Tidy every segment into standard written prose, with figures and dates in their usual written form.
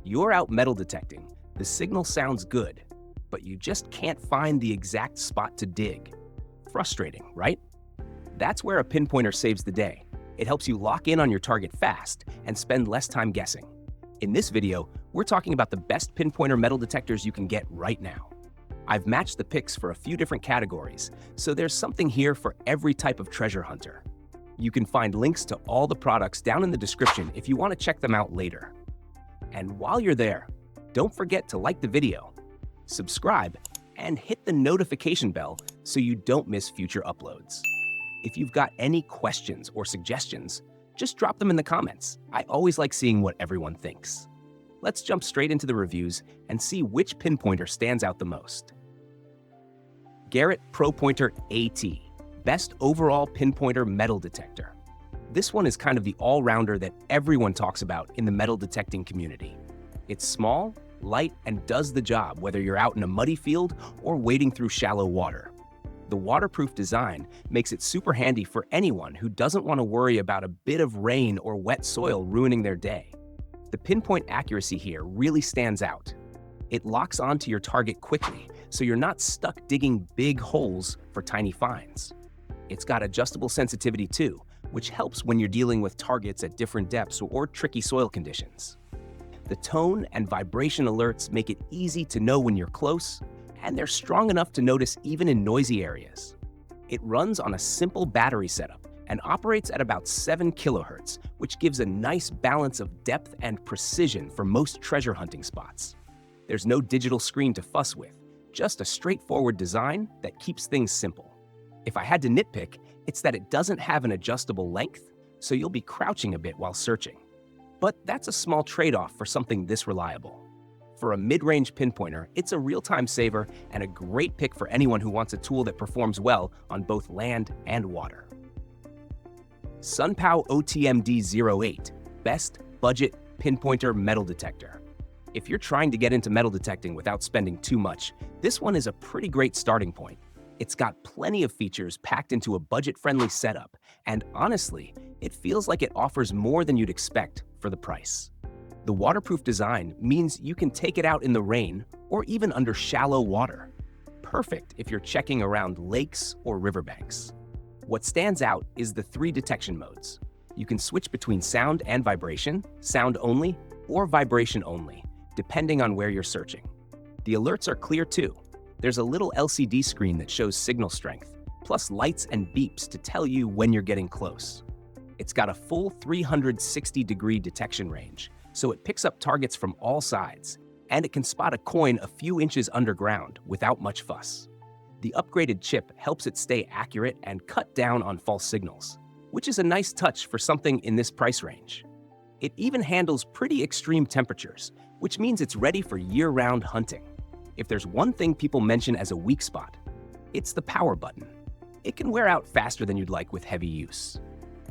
You're out metal detecting, the signal sounds good, but you just can't find the exact spot to dig. Frustrating, right? That's where a pinpointer saves the day. It helps you lock in on your target fast and spend less time guessing. In this video, we're talking about the best pinpointer metal detectors you can get right now. I've matched the picks for a few different categories, so there's something here for every type of treasure hunter. You can find links to all the products down in the description if you want to check them out later. And while you're there, don't forget to like the video, subscribe, and hit the notification bell so you don't miss future uploads. If you've got any questions or suggestions, just drop them in the comments. I always like seeing what everyone thinks. Let's jump straight into the reviews and see which pinpointer stands out the most. Garrett ProPointer AT, best overall pinpointer metal detector. This one is kind of the all-rounder that everyone talks about in the metal detecting community. It's small, light, and does the job whether you're out in a muddy field or wading through shallow water. The waterproof design makes it super handy for anyone who doesn't want to worry about a bit of rain or wet soil ruining their day. The pinpoint accuracy here really stands out. It locks onto your target quickly, so you're not stuck digging big holes for tiny finds. It's got adjustable sensitivity too, which helps when you're dealing with targets at different depths or tricky soil conditions. The tone and vibration alerts make it easy to know when you're close, and they're strong enough to notice even in noisy areas. It runs on a simple battery setup and operates at about 7 kHz, which gives a nice balance of depth and precision for most treasure hunting spots. There's no digital screen to fuss with, just a straightforward design that keeps things simple. If I had to nitpick, it's that it doesn't have an adjustable length, so you'll be crouching a bit while searching. But that's a small trade-off for something this reliable. For a mid-range pinpointer, it's a real-time saver and a great pick for anyone who wants a tool that performs well on both land and water. SunPow OTMD08, best budget pinpointer metal detector. If you're trying to get into metal detecting without spending too much, this one is a pretty great starting point. It's got plenty of features packed into a budget-friendly setup, and honestly, it feels like it offers more than you'd expect for the price. The waterproof design means you can take it out in the rain or even under shallow water. Perfect if you're checking around lakes or riverbanks. What stands out is the 3 detection modes. You can switch between sound and vibration, sound only, or vibration only, depending on where you're searching. The alerts are clear too. There's a little LCD screen that shows signal strength, plus lights and beeps to tell you when you're getting close. It's got a full 360-degree detection range, so it picks up targets from all sides, and it can spot a coin a few inches underground without much fuss. The upgraded chip helps it stay accurate and cut down on false signals, which is a nice touch for something in this price range. It even handles pretty extreme temperatures, which means it's ready for year-round hunting. If there's one thing people mention as a weak spot, it's the power button. It can wear out faster than you'd like with heavy use.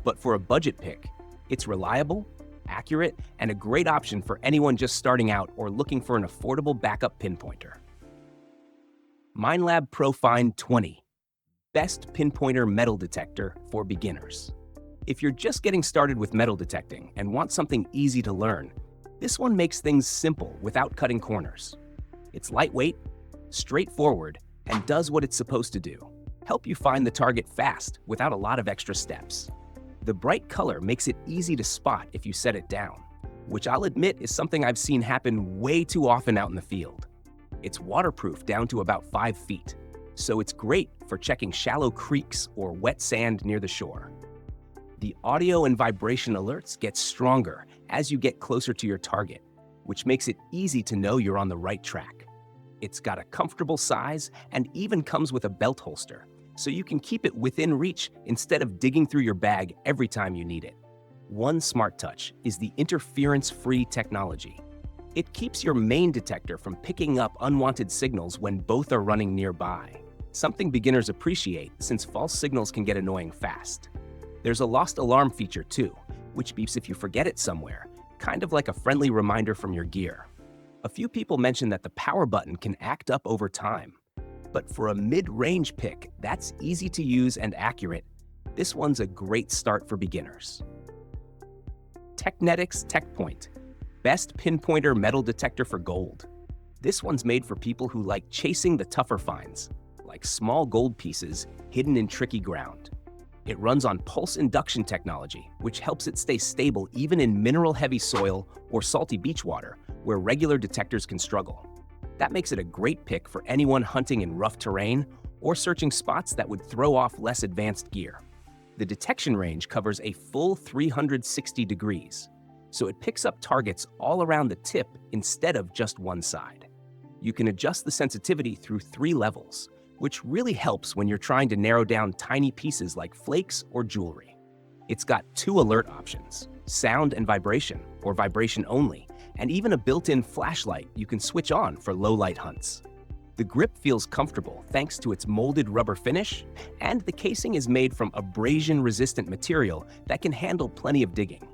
But for a budget pick, it's reliable, accurate, and a great option for anyone just starting out or looking for an affordable backup pinpointer. Minelab ProFine 20, best pinpointer metal detector for beginners. If you're just getting started with metal detecting and want something easy to learn, this one makes things simple without cutting corners. It's lightweight, straightforward, and does what it's supposed to do: help you find the target fast without a lot of extra steps. The bright color makes it easy to spot if you set it down, which I'll admit is something I've seen happen way too often out in the field. It's waterproof down to about 5 feet, so it's great for checking shallow creeks or wet sand near the shore. The audio and vibration alerts get stronger as you get closer to your target, which makes it easy to know you're on the right track. It's got a comfortable size and even comes with a belt holster, so you can keep it within reach instead of digging through your bag every time you need it. One smart touch is the interference-free technology. It keeps your main detector from picking up unwanted signals when both are running nearby, something beginners appreciate since false signals can get annoying fast. There's a lost alarm feature too, which beeps if you forget it somewhere, kind of like a friendly reminder from your gear. A few people mention that the power button can act up over time, but for a mid-range pick that's easy to use and accurate, this one's a great start for beginners. Technetics TechPoint, Best Pinpointer metal detector for gold. This one's made for people who like chasing the tougher finds, like small gold pieces hidden in tricky ground. It runs on pulse induction technology, which helps it stay stable even in mineral-heavy soil or salty beach water, where regular detectors can struggle. That makes it a great pick for anyone hunting in rough terrain or searching spots that would throw off less advanced gear. The detection range covers a full 360 degrees, so it picks up targets all around the tip instead of just one side. You can adjust the sensitivity through 3 levels, which really helps when you're trying to narrow down tiny pieces like flakes or jewelry. It's got 2 alert options, sound and vibration, or vibration only, and even a built-in flashlight you can switch on for low-light hunts. The grip feels comfortable thanks to its molded rubber finish, and the casing is made from abrasion-resistant material that can handle plenty of digging.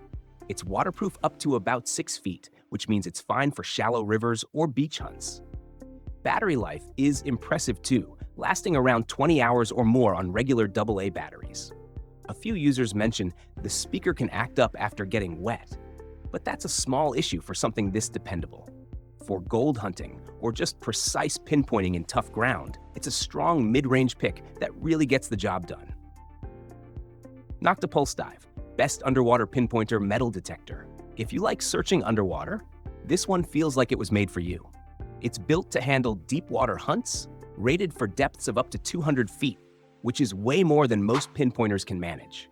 It's waterproof up to about 6 feet, which means it's fine for shallow rivers or beach hunts. Battery life is impressive too, lasting around 20 hours or more on regular AA batteries. A few users mention the speaker can act up after getting wet, but that's a small issue for something this dependable. For gold hunting or just precise pinpointing in tough ground, it's a strong mid-range pick that really gets the job done. Pulse Dive, best underwater pinpointer metal detector. If you like searching underwater, this one feels like it was made for you. It's built to handle deep water hunts, rated for depths of up to 200 feet, which is way more than most pinpointers can manage.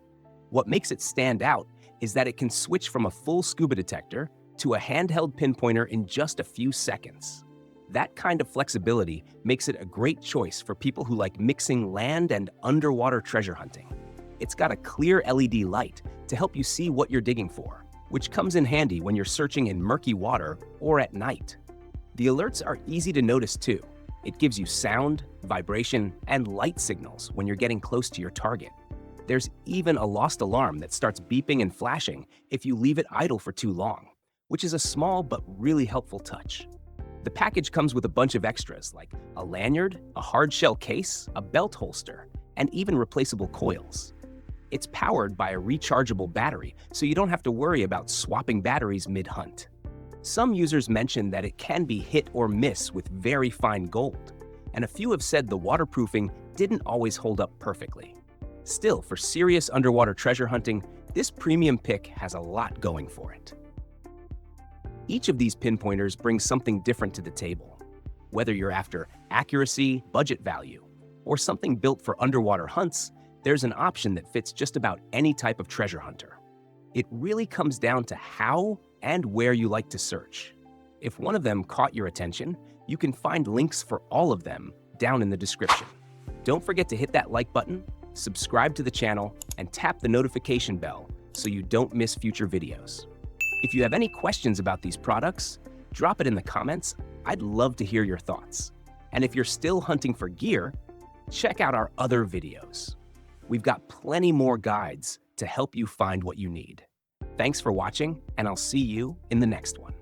What makes it stand out is that it can switch from a full scuba detector to a handheld pinpointer in just a few seconds. That kind of flexibility makes it a great choice for people who like mixing land and underwater treasure hunting. It's got a clear LED light to help you see what you're digging for, which comes in handy when you're searching in murky water or at night. The alerts are easy to notice too. It gives you sound, vibration, and light signals when you're getting close to your target. There's even a lost alarm that starts beeping and flashing if you leave it idle for too long, which is a small but really helpful touch. The package comes with a bunch of extras like a lanyard, a hard-shell case, a belt holster, and even replaceable coils. It's powered by a rechargeable battery, so you don't have to worry about swapping batteries mid-hunt. Some users mention that it can be hit or miss with very fine gold, and a few have said the waterproofing didn't always hold up perfectly. Still, for serious underwater treasure hunting, this premium pick has a lot going for it. Each of these pinpointers brings something different to the table. Whether you're after accuracy, budget value, or something built for underwater hunts, there's an option that fits just about any type of treasure hunter. It really comes down to how and where you like to search. If one of them caught your attention, you can find links for all of them down in the description. Don't forget to hit that like button, subscribe to the channel, and tap the notification bell so you don't miss future videos. If you have any questions about these products, drop it in the comments. I'd love to hear your thoughts. And if you're still hunting for gear, check out our other videos. We've got plenty more guides to help you find what you need. Thanks for watching, and I'll see you in the next one.